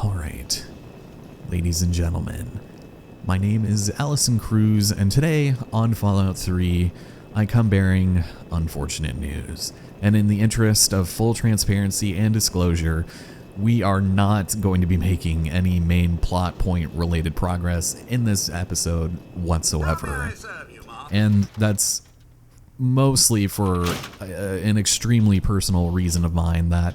Alright, ladies and gentlemen, my name is Allison Cruz, and today on Fallout 3, I come bearing unfortunate news. And in the interest of full transparency and disclosure, we are not going to be making any main plot point related progress in this episode whatsoever. And that's mostly for an extremely personal reason of mine that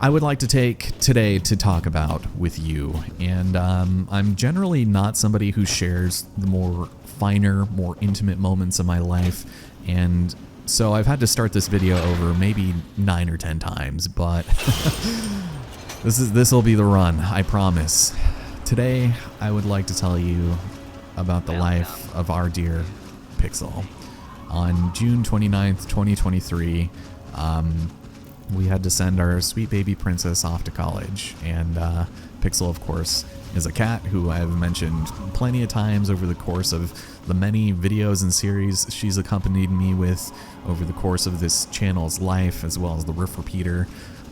I would like to take today to talk about with you. And I'm generally not somebody who shares the more finer, more intimate moments of my life, and so I've had to start this video over maybe 9 or 10 times, but this will be the run, I promise. Today, I would like to tell you about the life of our dear Pixel. On June 29th, 2023, we had to send our sweet baby princess off to college, and Pixel, of course, is a cat who I've mentioned plenty of times over the course of the many videos and series she's accompanied me with over the course of this channel's life, as well as the Riff Repeater.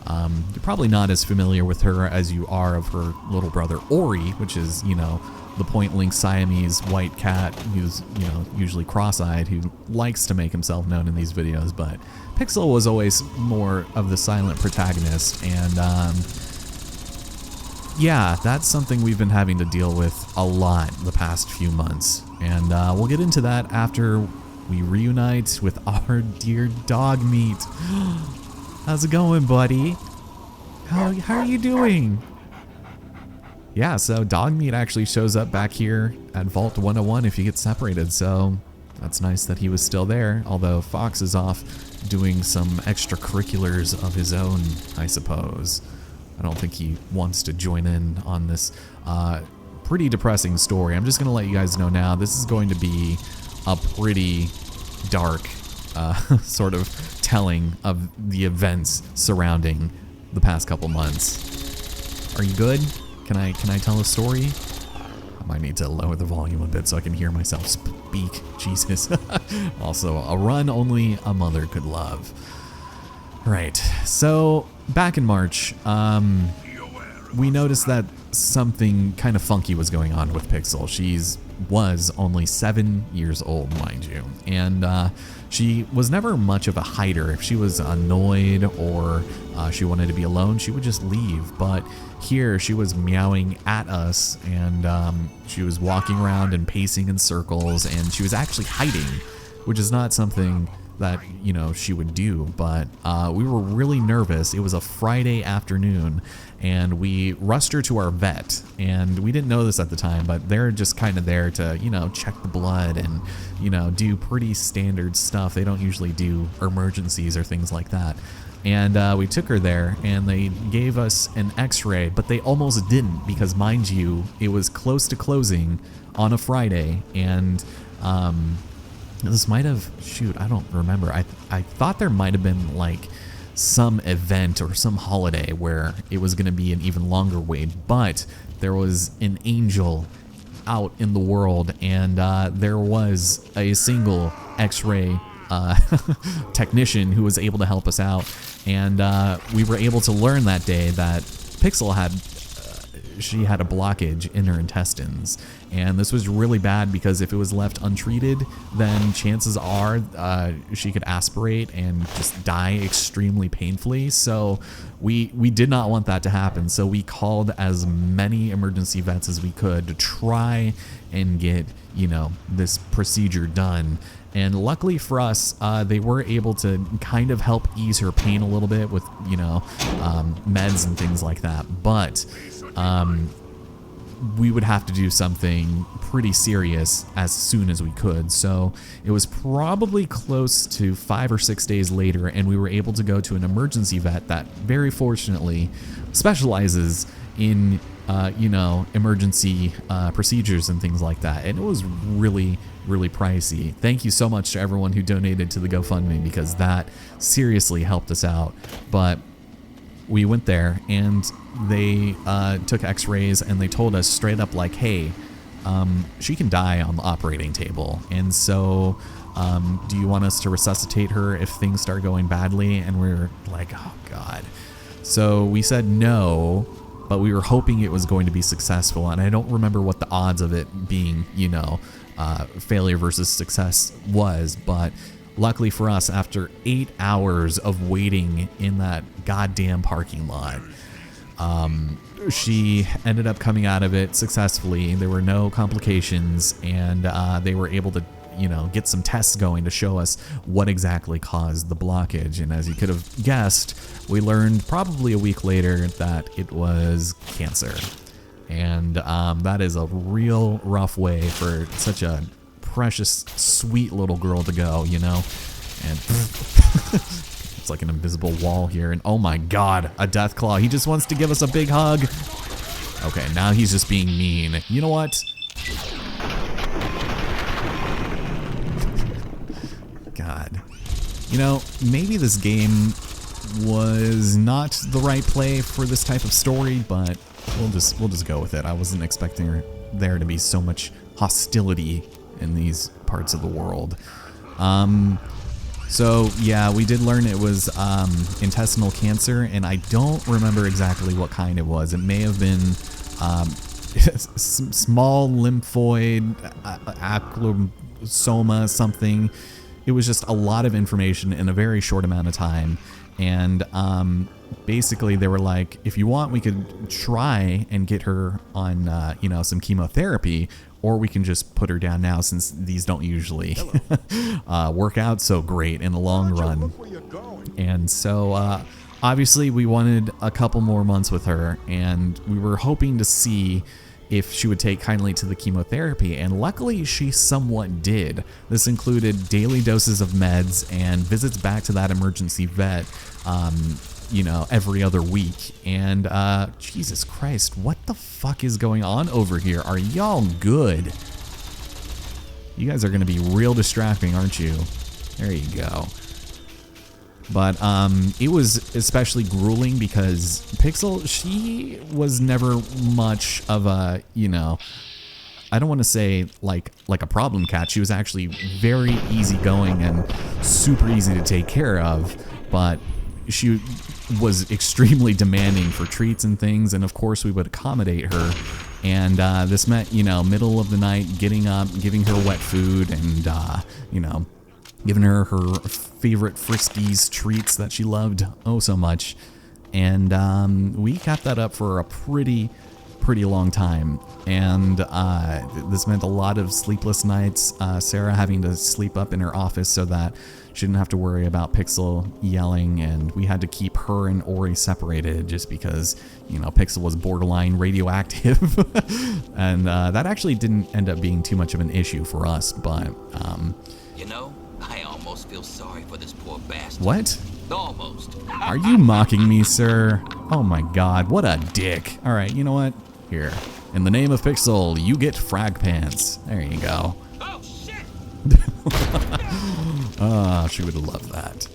You're probably not as familiar with her as you are of her little brother Ori, which is, you know, the point-link Siamese white cat who's, you know, usually cross-eyed, who likes to make himself known in these videos, but Pixel was always more of the silent protagonist, and yeah, that's something we've been having to deal with a lot the past few months, and we'll get into that after we reunite with our dear dog meat. How's it going, buddy? How are you doing? Yeah, so dog meat actually shows up back here at Vault 101 if you get separated, so that's nice that he was still there, although Fox is off doing some extracurriculars of his own, I suppose. I don't think he wants to join in on this pretty depressing story. I'm just going to let you guys know now, this is going to be a pretty dark sort of telling of the events surrounding the past couple months. Are you good? Can I tell a story? I might need to lower the volume a bit so I can hear myself speak. Jesus. Also, a run only a mother could love. Right, so back in March, we noticed that something kind of funky was going on with Pixel. Was only 7 years old, mind you, and she was never much of a hider. If she was annoyed or she wanted to be alone, she would just leave. But here she was meowing at us, and she was walking around and pacing in circles, and she was actually hiding, which is not something that, you know, she would do. But we were really nervous. It was a Friday afternoon, and we rushed her to our vet, and we didn't know this at the time, but they're just kind of there to, you know, check the blood and, you know, do pretty standard stuff. They don't usually do emergencies or things like that. And we took her there, and they gave us an x-ray, but they almost didn't, because mind you, it was close to closing on a Friday, and this might have, shoot, I don't remember. I thought there might have been like some event or some holiday where it was going to be an even longer wait, but there was an angel out in the world, and there was a single x-ray technician who was able to help us out, and we were able to learn that day that Pixel had she had a blockage in her intestines, and this was really bad because if it was left untreated, then chances are she could aspirate and just die extremely painfully. So we did not want that to happen, so we called as many emergency vets as we could to try and get, you know, this procedure done. And luckily for us, they were able to kind of help ease her pain a little bit with, you know, meds and things like that. But we would have to do something pretty serious as soon as we could. So it was probably close to 5 or 6 days later, and we were able to go to an emergency vet that very fortunately specializes in, you know, emergency procedures and things like that. And it was really pricey. Thank you so much to everyone who donated to the GoFundMe, because that seriously helped us out. But we went there, and they took x-rays, and they told us straight up, like, hey, she can die on the operating table, and so do you want us to resuscitate her if things start going badly? And we're like, oh god. So we said no, but we were hoping it was going to be successful. And I don't remember what the odds of it being, failure versus success was, but luckily for us, after 8 hours of waiting in that goddamn parking lot, she ended up coming out of it successfully. There were no complications, and they were able to, get some tests going to show us what exactly caused the blockage. And as you could have guessed, we learned probably a week later that it was cancer. And that is a real rough way for such a precious, sweet little girl to go, And it's like an invisible wall here. And oh my God, a death claw. He just wants to give us a big hug. Okay, now he's just being mean. You know what? God. Maybe this game was not the right play for this type of story, but we'll just go with it. I wasn't expecting there to be so much hostility in these parts of the world. So yeah, we did learn it was intestinal cancer, and I don't remember exactly what kind it was. It may have been small lymphoid aclosoma something. It was just a lot of information in a very short amount of time. And basically they were like, if you want, we could try and get her on, some chemotherapy, or we can just put her down now, since these don't usually work out so great in the long run. And so obviously we wanted a couple more months with her, and we were hoping to see if she would take kindly to the chemotherapy, and luckily she somewhat did. This included daily doses of meds and visits back to that emergency vet, every other week. And Jesus Christ, what the fuck is going on over here? Are y'all good? You guys are gonna be real distracting, aren't you? There you go. But it was especially grueling because Pixel, she was never much of a, I don't want to say like a problem cat. She was actually very easygoing and super easy to take care of, but she was extremely demanding for treats and things, and of course we would accommodate her. And this meant, middle of the night, getting up, giving her wet food, and, giving her favorite Friskies treats that she loved oh so much. And we kept that up for a pretty long time. And this meant a lot of sleepless nights, Sarah having to sleep up in her office so that she didn't have to worry about Pixel yelling, and we had to keep her and Ori separated just because, Pixel was borderline radioactive. And that actually didn't end up being too much of an issue for us, but... I almost feel sorry for this poor bastard. What? Almost. Are you mocking me, sir? Oh my God, what a dick. All right, you know what? Here, in the name of Pixel, you get frag pants. There you go. Oh, shit! She would have loved that.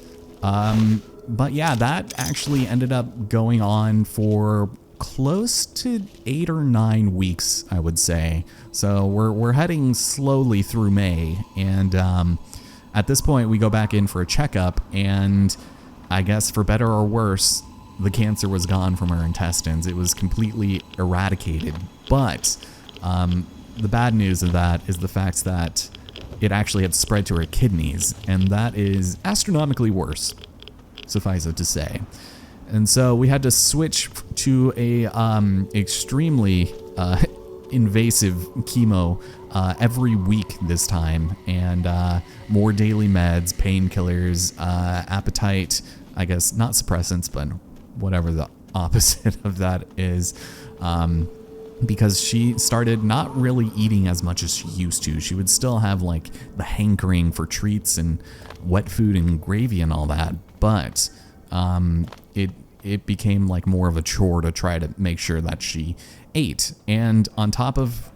But yeah, that actually ended up going on for close to 8 or 9 weeks, I would say. So we're heading slowly through May, and at this point we go back in for a checkup, and I guess for better or worse, the cancer was gone from her intestines. It was completely eradicated. But the bad news of that is the fact that it actually had spread to her kidneys, and that is astronomically worse, suffice it to say. And so we had to switch to a extremely invasive chemo every week this time, and more daily meds, painkillers, appetite, I guess not suppressants, but whatever the opposite of that is, because she started not really eating as much as she used to. She would still have like the hankering for treats and wet food and gravy and all that, but it became like more of a chore to try to make sure that she ate. And on top of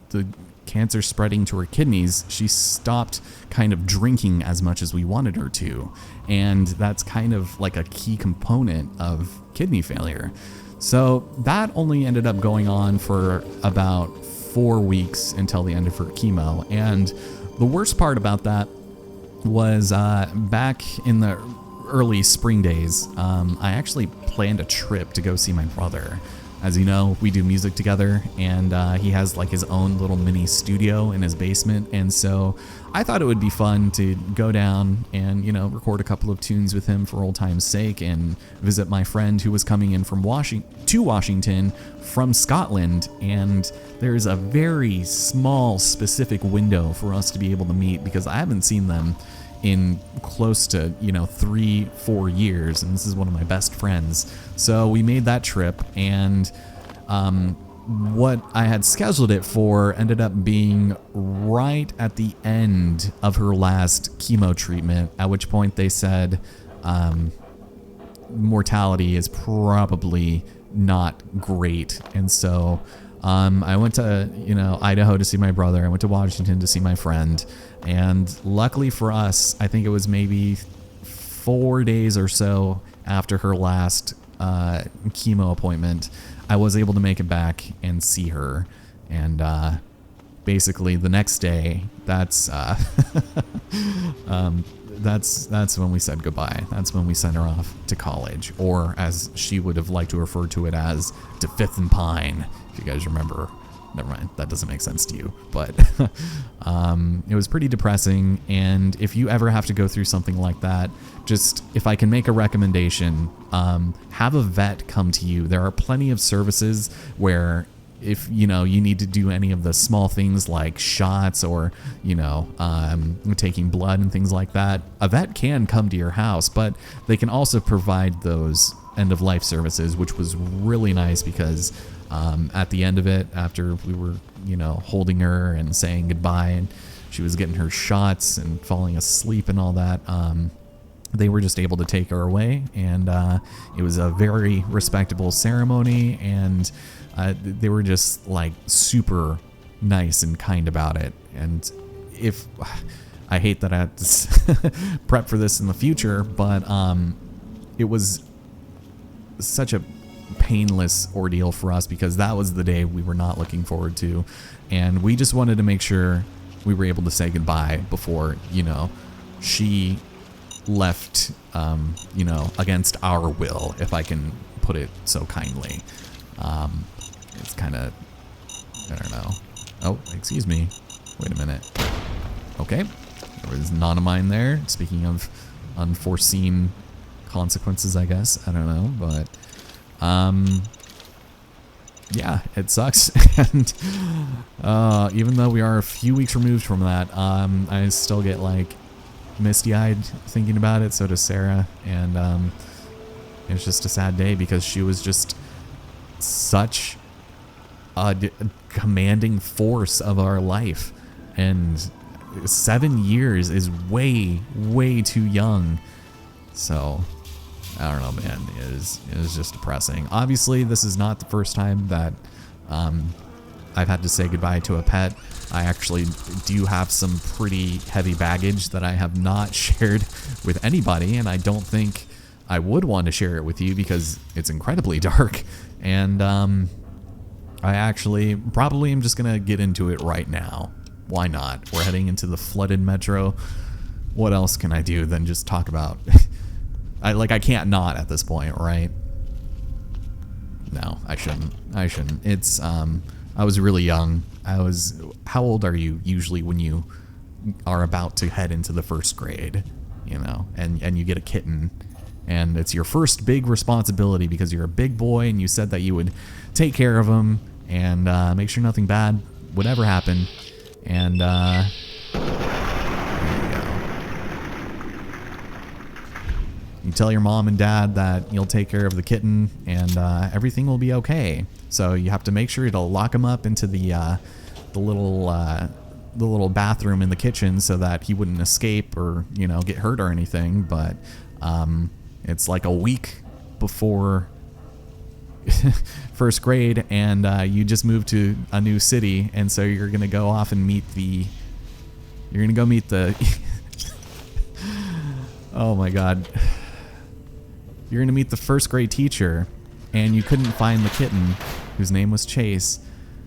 the cancer spreading to her kidneys, she stopped kind of drinking as much as we wanted her to. And that's kind of like a key component of kidney failure. So that only ended up going on for about 4 weeks until the end of her chemo. And the worst part about that was back in the early spring days, I actually planned a trip to go see my brother. as you know, we do music together, and he has like his own little mini studio in his basement. And so I thought it would be fun to go down and, you know, record a couple of tunes with him for old time's sake, and visit my friend who was coming in from Washington from Scotland. And there's a very small, specific window for us to be able to meet, because I haven't seen them in close to, you know, 3-4 years, and this is one of my best friends. So we made that trip, and what I had scheduled it for ended up being right at the end of her last chemo treatment, at which point they said mortality is probably not great. And so I went to, you know, Idaho to see my brother. I went to Washington to see my friend. And luckily for us, I think it was maybe 4 days or so after her last chemo appointment, I was able to make it back and see her. And basically the next day, that's that's when we said goodbye. That's when we sent her off to college, or as she would have liked to refer to it as, to Fifth and Pine, if you guys remember. Never mind, that doesn't make sense to you, but it was pretty depressing. And if you ever have to go through something like that, just, if I can make a recommendation, have a vet come to you. There are plenty of services where, if you know you need to do any of the small things like shots, or, you know, taking blood and things like that, a vet can come to your house. But they can also provide those end-of-life services, which was really nice, because at the end of it, after we were, you know, holding her and saying goodbye, and she was getting her shots and falling asleep and all that, they were just able to take her away. And it was a very respectable ceremony, and they were just like super nice and kind about it. And if I hate that I have to prep for this in the future, but it was such a painless ordeal for us, because that was the day we were not looking forward to, and we just wanted to make sure we were able to say goodbye before, you know, she left, you know, against our will, if I can put it so kindly. It's kind of, I don't know. Oh, excuse me. Wait a minute. Okay, there was none of mine there. Speaking of unforeseen consequences, I guess. I don't know, but yeah, it sucks. And even though we are a few weeks removed from that, I still get like misty-eyed thinking about it. So does Sarah. And it's just a sad day, because she was just such a commanding force of our life, and 7 years is way too young. So I don't know, man. It is just depressing. Obviously, this is not the first time that I've had to say goodbye to a pet. I actually do have some pretty heavy baggage that I have not shared with anybody, and I don't think I would want to share it with you, because it's incredibly dark. And I actually probably am just gonna get into it right now. Why not? We're heading into the flooded metro. What else can I do than just talk about? I can't not at this point, right? No, I shouldn't. It's I was really young. How old are you usually when you are about to head into the first grade, you know, and you get a kitten, and it's your first big responsibility, because you're a big boy, and you said that you would take care of him and make sure nothing bad would ever happen. And there you go. You tell your mom and dad that you'll take care of the kitten, and everything will be okay. So you have to make sure to lock him up into the little bathroom in the kitchen, so that he wouldn't escape or, you know, get hurt or anything. But it's like a week before first grade, and you just moved to a new city, and so you're gonna go off and meet the oh my god, you're gonna meet the first grade teacher, and you couldn't find the kitten, whose name was Chase.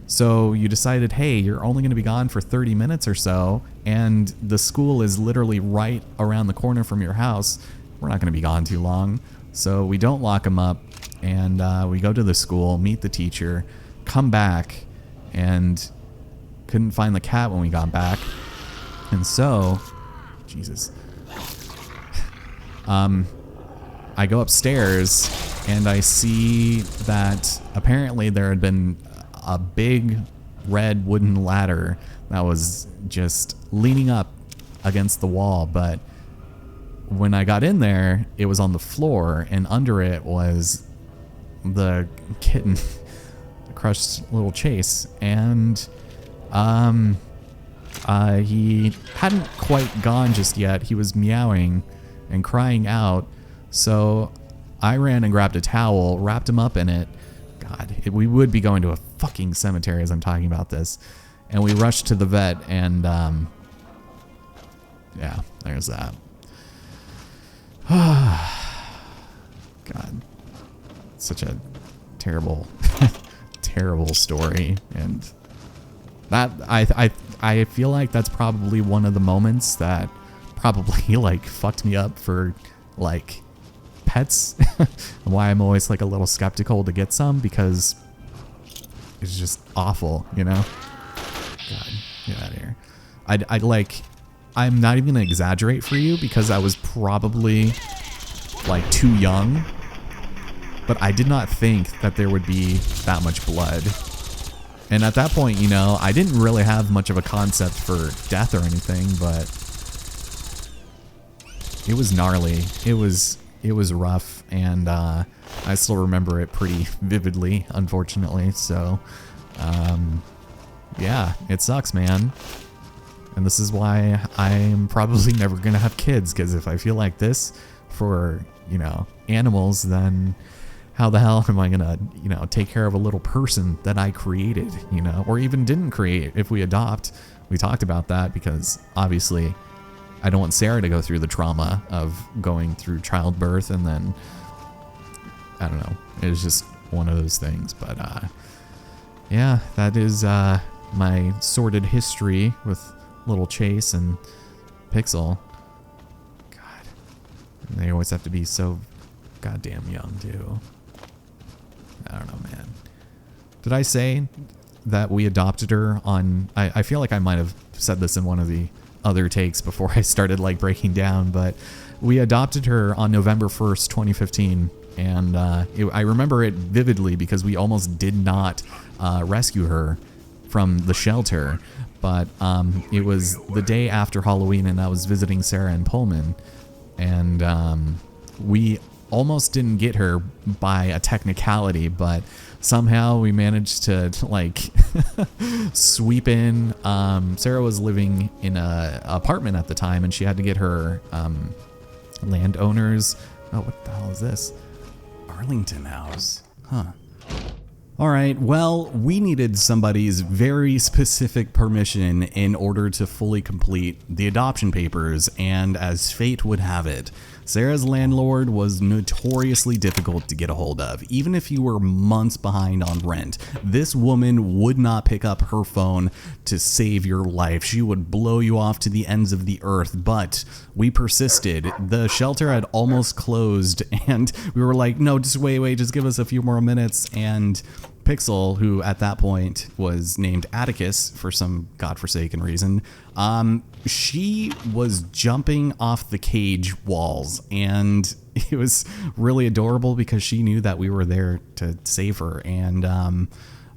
So you decided, hey, you're only going to be gone for 30 minutes or so, and the school is literally right around the corner from your house. We're not going to be gone too long. So we don't lock him up. And we go to the school, meet the teacher, come back, and couldn't find the cat when we got back. And so, Jesus. I go upstairs and I see that apparently there had been a big red wooden ladder that was just leaning up against the wall. But when I got in there, it was on the floor, and under it was the kitten, crushed little Chase. And he hadn't quite gone just yet. He was meowing and crying out. So I ran and grabbed a towel, wrapped him up in it. God, we would be going to a fucking cemetery as I'm talking about this. And we rushed to the vet, and yeah, there's that. God, such a terrible, terrible story. And that I feel like that's probably one of the moments that probably like fucked me up for like pets. Why I'm always like a little skeptical to get some, because it's just awful, you know? God, get out of here. I'd like, I'm not even gonna exaggerate for you, because I was probably like too young, but I did not think that there would be that much blood. And at that point, you know, I didn't really have much of a concept for death or anything, but it was gnarly. It was rough, and I still remember it pretty vividly, unfortunately. So, yeah, it sucks, man. And this is why I'm probably never gonna have kids, because if I feel like this for, you know, animals, then how the hell am I gonna, you know, take care of a little person that I created, you know, or even didn't create if we adopt? We talked about that, because obviously I don't want Sarah to go through the trauma of going through childbirth, and then, I don't know, it was just one of those things. But yeah, that is my sordid history with little Chase and Pixel. God, they always have to be so goddamn young too. I don't know, man. Did I say that we adopted her on... I feel like I might have said this in one of the other takes before I started like breaking down, but we adopted her on November 1st, 2015. And I remember it vividly, because we almost did not rescue her from the shelter. But it was the day after Halloween, and I was visiting Sarah in Pullman. And we almost didn't get her by a technicality, but somehow we managed to like sweep in. Sarah was living in a apartment at the time, and she had to get her landowners. Oh, what the hell is this? Arlington House. Huh. All right, well, we needed somebody's very specific permission in order to fully complete the adoption papers, and as fate would have it, Sarah's landlord was notoriously difficult to get a hold of. Even if you were months behind on rent, this woman would not pick up her phone to save your life. She would blow you off to the ends of the earth, but we persisted. The shelter had almost closed, and we were like, no, just wait, just give us a few more minutes. And Pixel, who at that point was named Atticus for some godforsaken reason, she was jumping off the cage walls, and it was really adorable because she knew that we were there to save her. And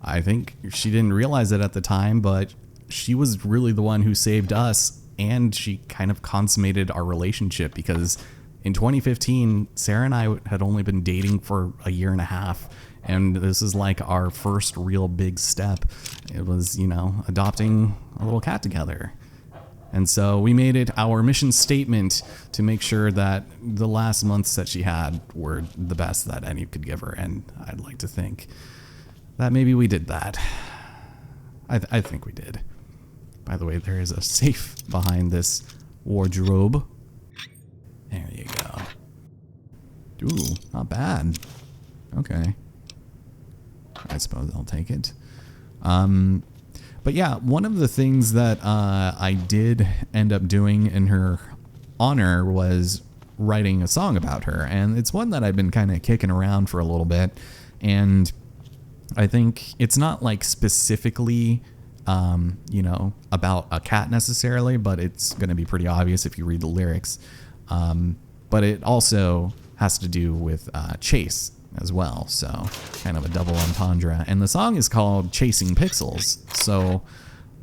I think she didn't realize it at the time, but she was really the one who saved us, and she kind of consummated our relationship, because in 2015, Sarah and I had only been dating for a year and a half. And this is like our first real big step. It was, you know, adopting a little cat together. And so we made it our mission statement to make sure that the last months that she had were the best that any could give her. And I'd like to think that maybe we did that. I think we did. By the way, there is a safe behind this wardrobe. There you go. Ooh, not bad. Okay. I suppose I'll take it. But yeah, one of the things that I did end up doing in her honor was writing a song about her, and it's one that I've been kind of kicking around for a little bit, and I think it's not like specifically, about a cat necessarily, but it's going to be pretty obvious if you read the lyrics. But it also has to do with chase as well, so kind of a double entendre. And the song is called Chasing Pixels, so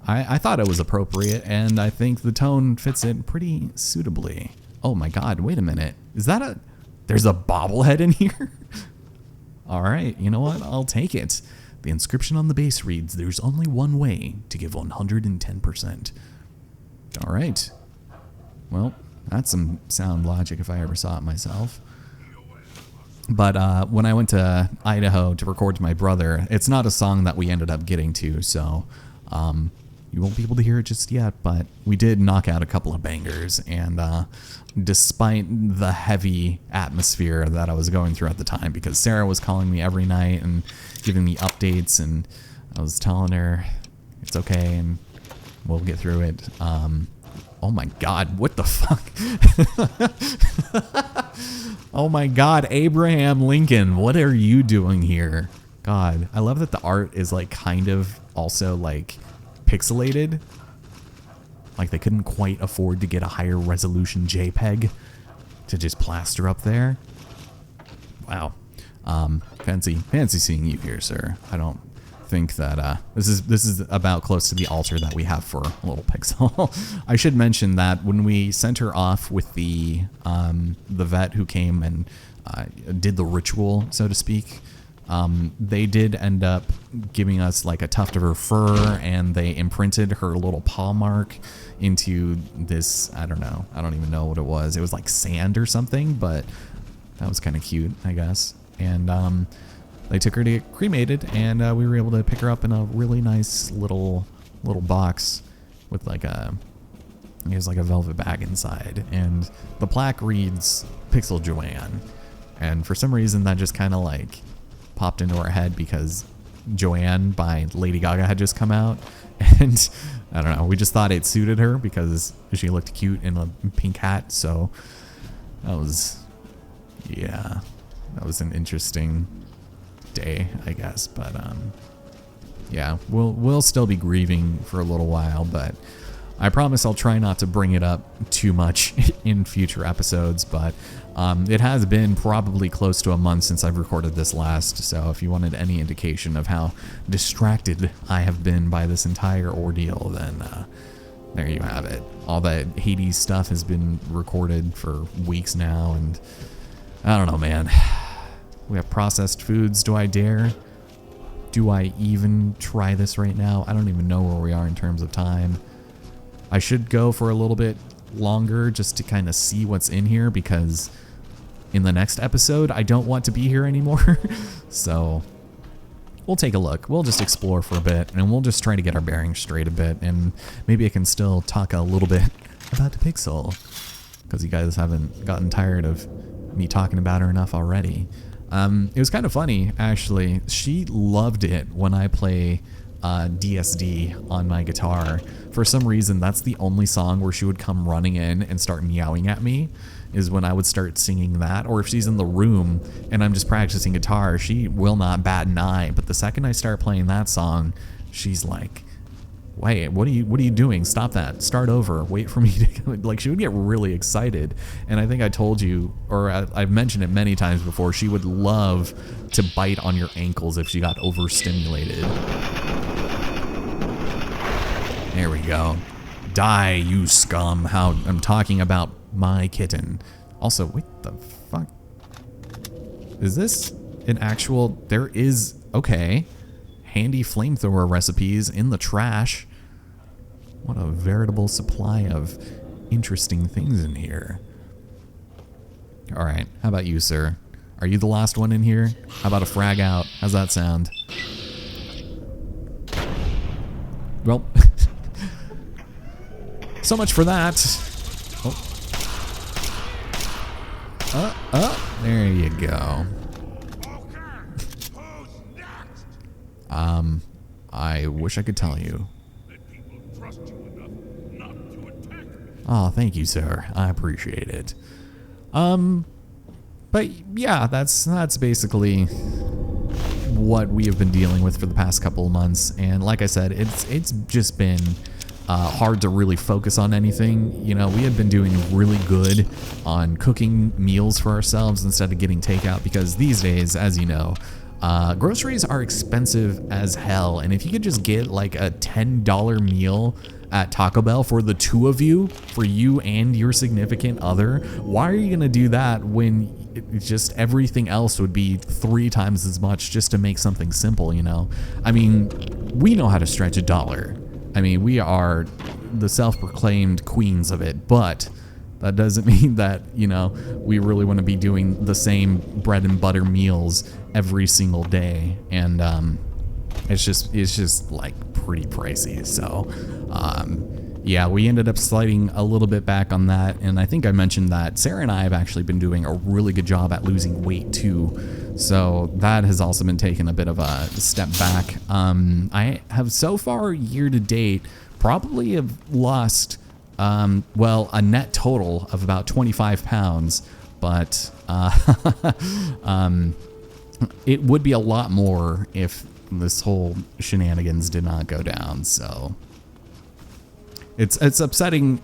I thought it was appropriate, and I think the tone fits it pretty suitably. Oh my god, wait a minute. There's a bobblehead in here? All right, you know what? I'll take it. The inscription on the base reads, "There's only one way to give 110%. All right. Well, that's some sound logic if I ever saw it myself. But when I went to Idaho to record to my brother, it's not a song that we ended up getting to, so you won't be able to hear it just yet, but we did knock out a couple of bangers, and despite the heavy atmosphere that I was going through at the time, because Sarah was calling me every night and giving me updates, and I was telling her it's okay and we'll get through it. Oh my god, what the fuck? Oh my god, Abraham Lincoln, what are you doing here? God, I love that the art is like kind of also like pixelated. Like they couldn't quite afford to get a higher resolution JPEG to just plaster up there. Wow. Fancy seeing you here, sir. I don't think that this is about close to the altar that we have for Little Pixel. I should mention that when we sent her off with the vet who came and did the ritual, so to speak, they did end up giving us like a tuft of her fur, and they imprinted her little paw mark into this, I don't know, I don't even know what it was. It was like sand or something, but that was kind of cute, I guess. And they took her to get cremated, and we were able to pick her up in a really nice little box with like a velvet bag inside, and the plaque reads Pixel Joanne, and for some reason that just kind of like popped into our head because Joanne by Lady Gaga had just come out, and I don't know, we just thought it suited her because she looked cute in a pink hat. So that was an interesting day, I guess. But yeah, we'll still be grieving for a little while, but I promise I'll try not to bring it up too much in future episodes. But it has been probably close to a month since I've recorded this last, so if you wanted any indication of how distracted I have been by this entire ordeal, then there you have it. All that Hades stuff has been recorded for weeks now, and I don't know, man. We have processed foods. Do I dare? Do I even try this right now? I don't even know where we are in terms of time. I should go for a little bit longer just to kind of see what's in here, because in the next episode, I don't want to be here anymore. So we'll take a look. We'll just explore for a bit, and we'll just try to get our bearings straight a bit, and maybe I can still talk a little bit about the Pixel, because you guys haven't gotten tired of me talking about her enough already. It was kind of funny, actually. She loved it when I play DSD on my guitar. For some reason, that's the only song where she would come running in and start meowing at me, is when I would start singing that. Or if she's in the room and I'm just practicing guitar, she will not bat an eye. But the second I start playing that song, she's like, wait, what are you doing? Stop that. Start over. Wait for me to, like, she would get really excited. And I think I told you, or I've mentioned it many times before, she would love to bite on your ankles if she got overstimulated. There we go. Die, you scum. How I'm talking about my kitten. Also, what the fuck? Is this an actual, there is, okay, handy flamethrower recipes in the trash. What a veritable supply of interesting things in here. All right, how about you, sir? Are you the last one in here? How about a frag out? How's that sound? Well, so much for that. There you go. I wish I could tell you. Oh, thank you, sir. I appreciate it. But yeah, that's basically what we have been dealing with for the past couple of months. And like I said, it's just been hard to really focus on anything. You know, we had been doing really good on cooking meals for ourselves instead of getting takeout, because these days, as you know, groceries are expensive as hell. And if you could just get like a $10 meal at Taco Bell for the two of you, for you and your significant other, why are you gonna do that when just everything else would be 3 times as much just to make something simple, you know? I mean, we know how to stretch a dollar. I mean, we are the self-proclaimed queens of it, but that doesn't mean that, you know, we really want to be doing the same bread and butter meals every single day. And it's just like pretty pricey. So yeah, we ended up sliding a little bit back on that. And I think I mentioned that Sarah and I have actually been doing a really good job at losing weight too. So that has also been taking a bit of a step back. I have so far year to date probably have lost, well, a net total of about 25 pounds, but it would be a lot more if this whole shenanigans did not go down. So it's upsetting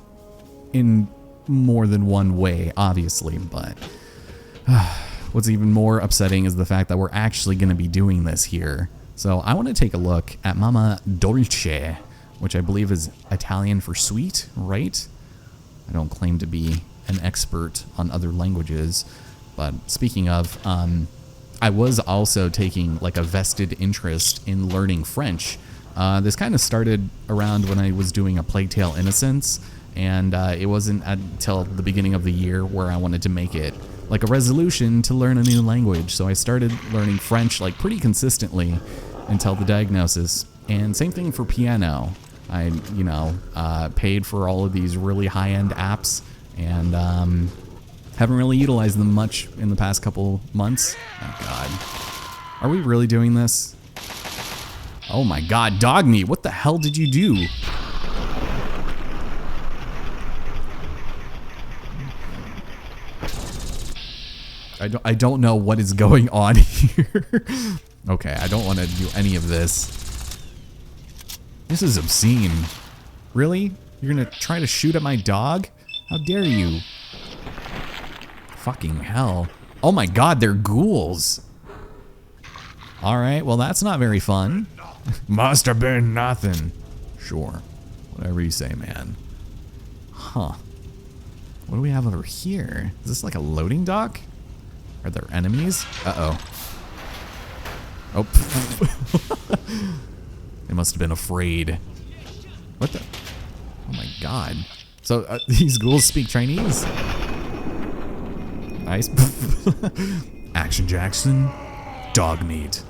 in more than one way, obviously, but what's even more upsetting is the fact that we're actually going to be doing this here. So I want to take a look at Mama Dolce, which I believe is Italian for sweet, right? I don't claim to be an expert on other languages, but speaking of, I was also taking like a vested interest in learning French. This kind of started around when I was doing A Plague Tale Innocence, and it wasn't until the beginning of the year where I wanted to make it like a resolution to learn a new language. So I started learning French like pretty consistently until the diagnosis. And same thing for piano. I, you know, paid for all of these really high-end apps, and haven't really utilized them much in the past couple months. Oh God, are we really doing this? Oh my God, dog meat, what the hell did you do? I don't know what is going on here. Okay, I don't want to do any of this. This is obscene. Really? You're gonna try to shoot at my dog? How dare you? Fucking hell. Oh my God, they're ghouls. All right, well that's not very fun. Must have been nothing. Sure, whatever you say, man. Huh. What do we have over here? Is this like a loading dock? Are there enemies? Uh-oh. Oh. They must have been afraid. What the? Oh my God. So these ghouls speak Chinese? Nice. Action Jackson. Dog meat.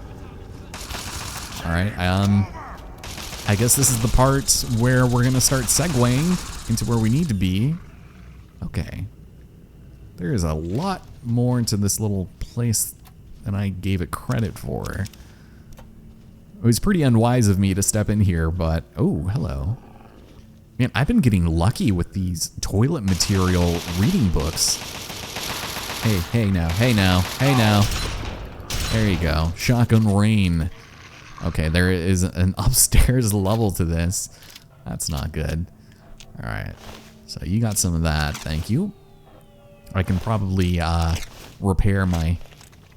All right. I guess this is the part where we're gonna start segueing into where we need to be. Okay. There is a lot more into this little place than I gave it credit for. It was pretty unwise of me to step in here, but oh, hello. Man, I've been getting lucky with these toilet material reading books. Hey now, hey now, hey now. There you go, Shotgun Rain. Okay, there is an upstairs level to this. That's not good. All right, so you got some of that, thank you. I can probably repair my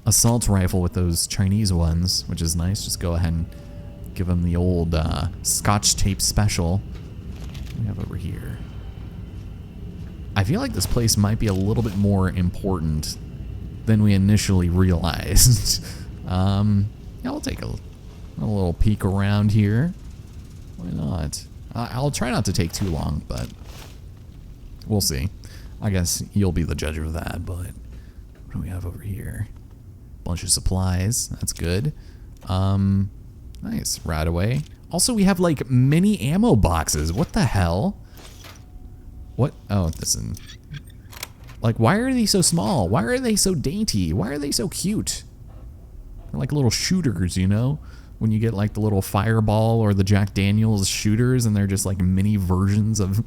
assault rifle with those Chinese ones, which is nice. Just go ahead and give them the old Scotch tape special. What do we have over here? I feel like this place might be a little bit more important than we initially realized. Yeah, I'll take a little peek around here. Why not? I'll try not to take too long, but we'll see. I guess you'll be the judge of that, but what do we have over here? Bunch of supplies, that's good. Nice, right away. Also, we have like mini ammo boxes. What the hell? What? Oh, this is... Like, why are they so small? Why are they so dainty? Why are they so cute? They're like little shooters, you know? When you get like the little Fireball or the Jack Daniels shooters, and they're just like mini versions of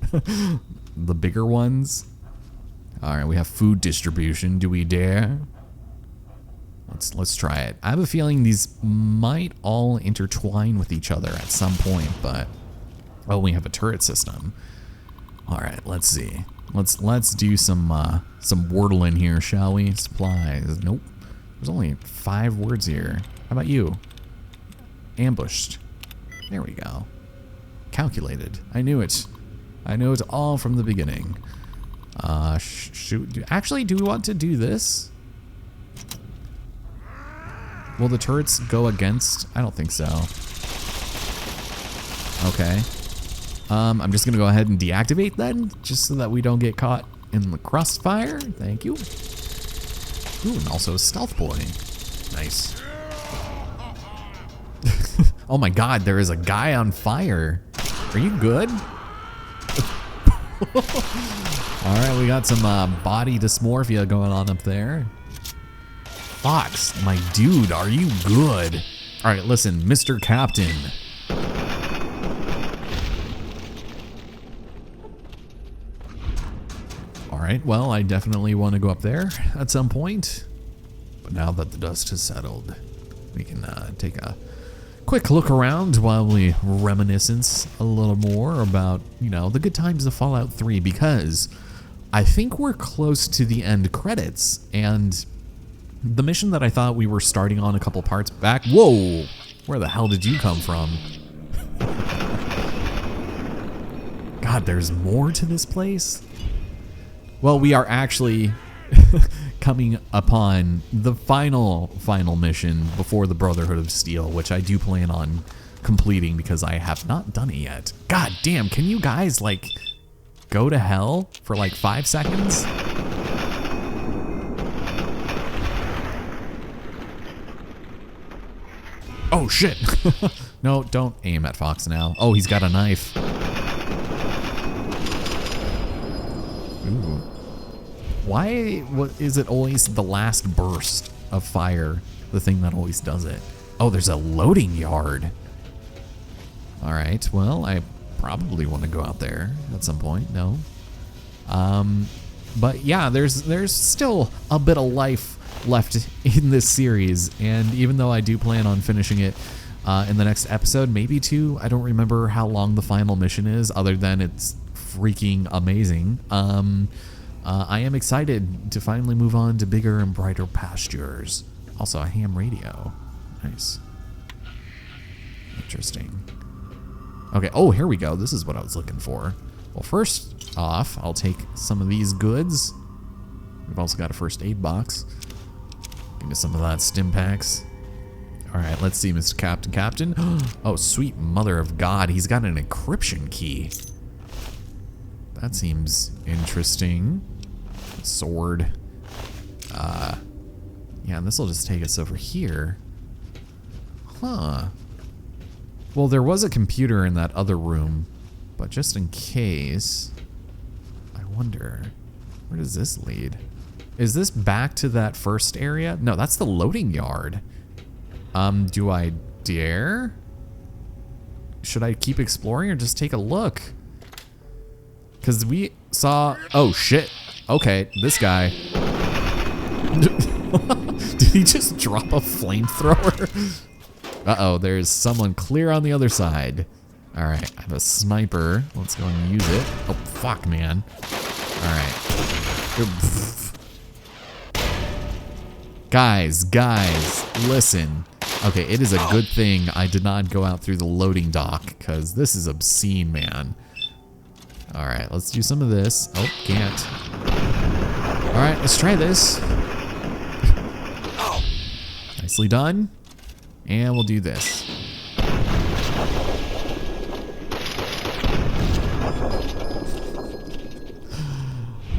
the bigger ones. All right, we have food distribution. Do we dare? Let's try it. I have a feeling these might all intertwine with each other at some point, but oh, we have a turret system. All right, let's see. Let's do some wordling here, shall we? Supplies. Nope. There's only 5 words here. How about you? Ambushed. There we go. Calculated. I knew it. I knew it all from the beginning. Shoot. Actually, do we want to do this? Will the turrets go against? I don't think so. Okay. I'm just gonna go ahead and deactivate then, just so that we don't get caught in the crossfire. Thank you. Ooh, and also a stealth boy. Nice. Oh my god, there is a guy on fire. Are you good? Alright, we got some body dysmorphia going on up there. Fox, my dude, are you good? Alright, listen, Mr. Captain. Alright, well, I definitely want to go up there at some point. But now that the dust has settled, we can take a quick look around while we reminiscence a little more about, you know, the good times of Fallout 3, because I think we're close to the end credits, and the mission that I thought we were starting on a couple parts back. Whoa! Where the hell did you come from? God, there's more to this place? Well, we are actually coming upon the final mission before the Brotherhood of Steel, which I do plan on completing because I have not done it yet. God damn, can you guys, like, go to hell for like 5 seconds? Oh shit! No, don't aim at Fox now. Oh, he's got a knife. Ooh. Why is it always the last burst of fire the thing that always does it? Oh, there's a loading yard. All right, well, I probably want to go out there at some point. No. But yeah, there's still a bit of life left in this series, and even though I do plan on finishing it in the next episode, maybe 2, I don't remember how long the final mission is, other than it's freaking amazing. I am excited to finally move on to bigger and brighter pastures. Also, a ham radio. Nice. Interesting. Okay, oh, here we go. This is what I was looking for. Well, first off, I'll take some of these goods. We've also got a first aid box. Give me some of that stim packs. All right, let's see, Mr. Captain. Oh, sweet mother of God, he's got an encryption key. That seems interesting. Sword. Yeah, and this will just take us over here. Huh. Well, there was a computer in that other room, but just in case, I wonder, where does this lead? Is this back to that first area? No, that's the loading yard. Do I dare? Should I keep exploring or just take a look? Because we saw, oh shit. Okay, this guy. Did he just drop a flamethrower? Uh-oh, there's someone clear on the other side. All right, I have a sniper. Let's go and use it. Oh, fuck, man. All right. Guys, listen. Okay, it is a good thing I did not go out through the loading dock, because this is obscene, man. All right, let's do some of this. Oh, can't. All right, let's try this. Nicely done. And we'll do this.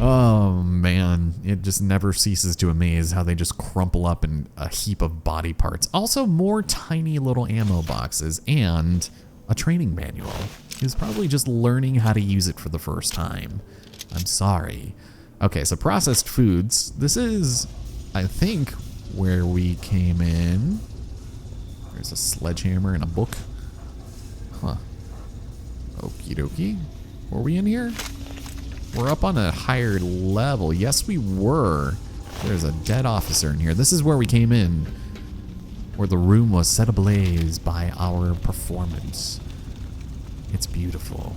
Oh man, it just never ceases to amaze how they just crumple up in a heap of body parts. Also, more tiny little ammo boxes and a training manual. He's probably just learning how to use it for the first time. I'm sorry. Okay, so processed foods. This is, I think, where we came in. There's a sledgehammer and a book. Huh. Okie dokie. Were we in here? We're up on a higher level. Yes, we were. There's a dead officer in here. This is where we came in, where the room was set ablaze by our performance. It's beautiful.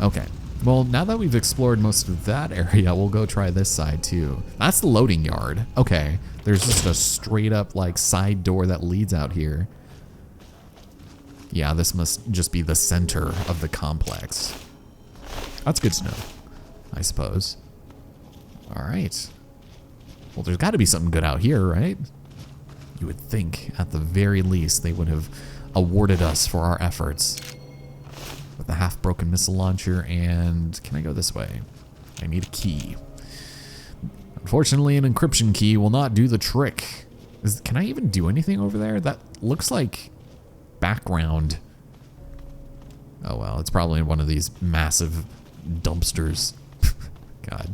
Okay. Well, now that we've explored most of that area, we'll go try this side too. That's the loading yard. Okay. There's just a straight up like side door that leads out here. Yeah, this must just be the center of the complex. That's good to know, I suppose. All right. Well, there's got to be something good out here, right? You would think, at the very least, they would have awarded us for our efforts. With the half-broken missile launcher, and can I go this way? I need a key. Unfortunately, an encryption key will not do the trick. Can I even do anything over there? That looks like background. Oh well, it's probably one of these massive dumpsters. God,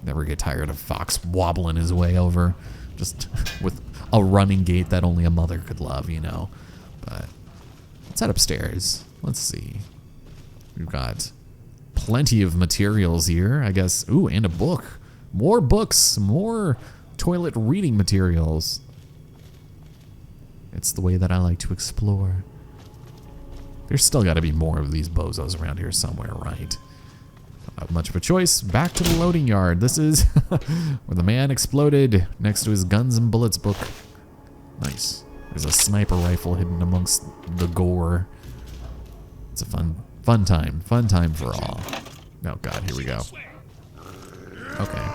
never get tired of Fox wobbling his way over, just with a running gait that only a mother could love, you know. But let's head upstairs. Let's see. We've got plenty of materials here, I guess. Ooh, and a book. More books, more toilet reading materials. It's the way that I like to explore. There's still got to be more of these bozos around here somewhere, right? Don't have much of a choice. Back to the loading yard. This is where the man exploded next to his guns and bullets book. Nice. There's a sniper rifle hidden amongst the gore. It's a fun time for all. Oh God, here we go. Okay.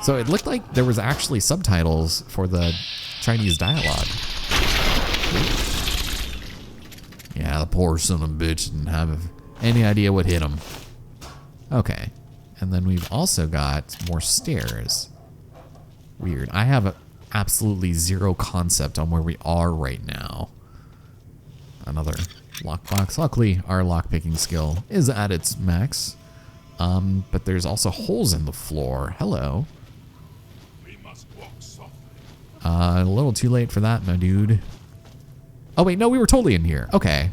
So it looked like there was actually subtitles for the Chinese dialogue. Yeah, the poor son of a bitch didn't have any idea what hit him. Okay. And then we've also got more stairs. Weird. I have absolutely zero concept on where we are right now. Another lockbox. Luckily, our lockpicking skill is at its max. But there's also holes in the floor. Hello. We must walk softly. A little too late for that, my dude. Oh wait, no, we were totally in here. Okay.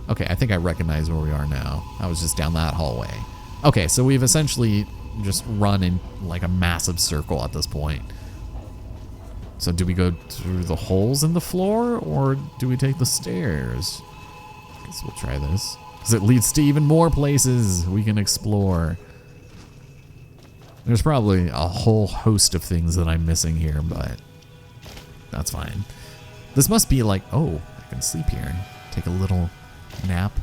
Okay, I think I recognize where we are now. I was just down that hallway. Okay, so we've essentially just run in like a massive circle at this point. So do we go through the holes in the floor or do we take the stairs? Guess we'll try this. Because it leads to even more places we can explore. There's probably a whole host of things that I'm missing here, but that's fine. This must be like, oh, I can sleep here. Take a little nap.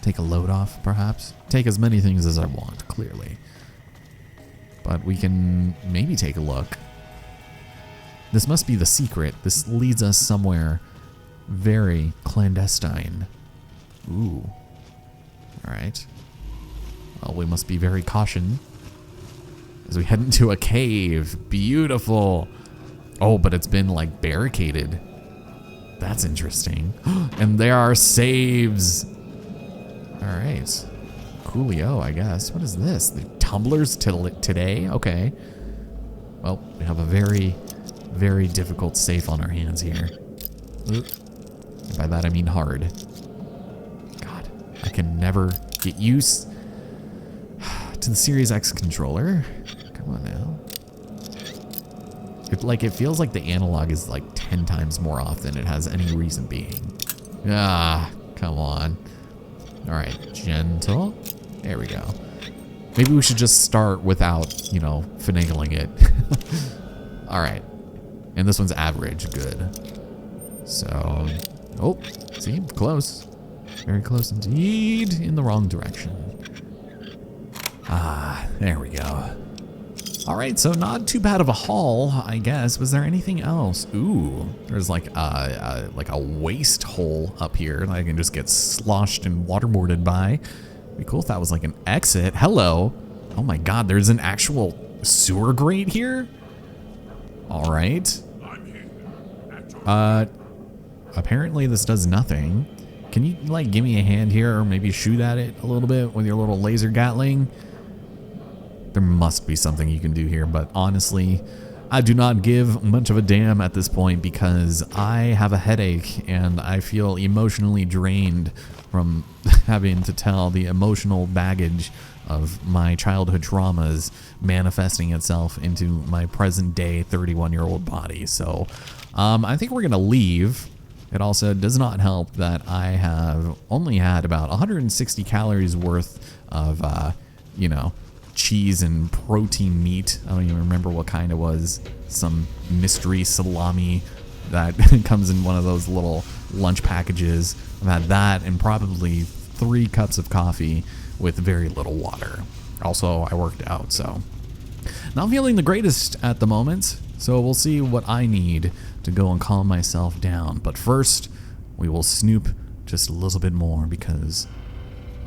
Take a load off, perhaps. Take as many things as I want, clearly. But we can maybe take a look. This must be the secret. This leads us somewhere very clandestine. Ooh. Alright. Well, we must be very caution as we head into a cave. Beautiful. Oh, but it's been like barricaded. That's interesting. And there are saves. Alright. Coolio, I guess. What is this? The tumblers today? Okay. Well, we have a very, very difficult safe on our hands here. And by that I mean hard. God, I can never get used to the Series X controller. Come on now. It feels like the analog is like 10 times more off than it has any reason being. Ah, come on. All right, gentle. There we go. Maybe we should just start without, you know, finagling it. All right. And this one's average. Good. So, oh, see, close. Very close indeed. In the wrong direction. Ah, there we go. All right, so not too bad of a haul, I guess. Was there anything else? Ooh, there's like a waste hole up here that I can just get sloshed and waterboarded by. It'd be cool if that was like an exit. Hello. Oh my God, there's an actual sewer grate here? All right. Apparently this does nothing. Can you like give me a hand here or maybe shoot at it a little bit with your little laser Gatling? There must be something you can do here, but honestly, I do not give much of a damn at this point because I have a headache and I feel emotionally drained from having to tell the emotional baggage of my childhood traumas manifesting itself into my present day 31-year-old body. So I think we're going to leave. It also does not help that I have only had about 160 calories worth of, you know, cheese and protein meat. I don't even remember what kind it was. Some mystery salami that comes in one of those little lunch packages. I've had that and probably 3 cups of coffee with very little water. Also, I worked out, so not feeling the greatest at the moment. So we'll see what I need to go and calm myself down. But first, we will snoop just a little bit more because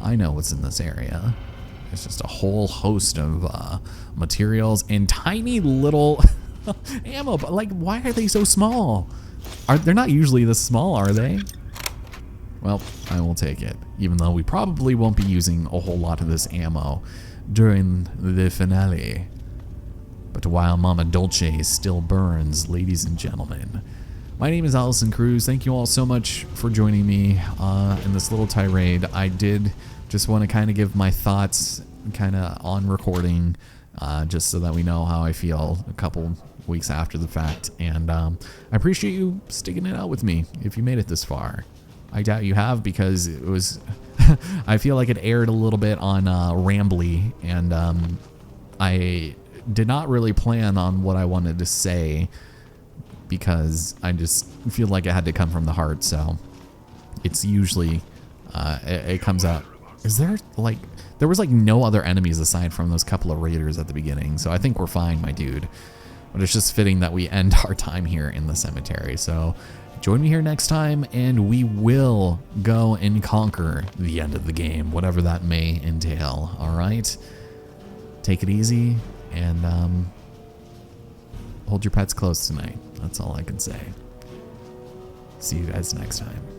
I know what's in this area. It's just a whole host of materials and tiny little ammo. But like, why are they so small? They're not usually this small, are they? Well, I will take it, even though we probably won't be using a whole lot of this ammo during the finale. But while Mama Dolce still burns, ladies and gentlemen, my name is Allison Cruz. Thank you all so much for joining me in this little tirade. I did just want to kind of give my thoughts kind of on recording, just so that we know how I feel a couple weeks after the fact. And I appreciate you sticking it out with me if you made it this far. I doubt you have, because it was I feel like it aired a little bit on Rambly, and I did not really plan on what I wanted to say because I just feel like it had to come from the heart. So it's usually it comes out. Is there like, there was like no other enemies aside from those couple of raiders at the beginning, so I think we're fine, my dude. But it's just fitting that we end our time here in the cemetery. So join me here next time, and we will go and conquer the end of the game, whatever that may entail. All right, take it easy, and hold your pets close tonight. That's all I can say. See you guys next time.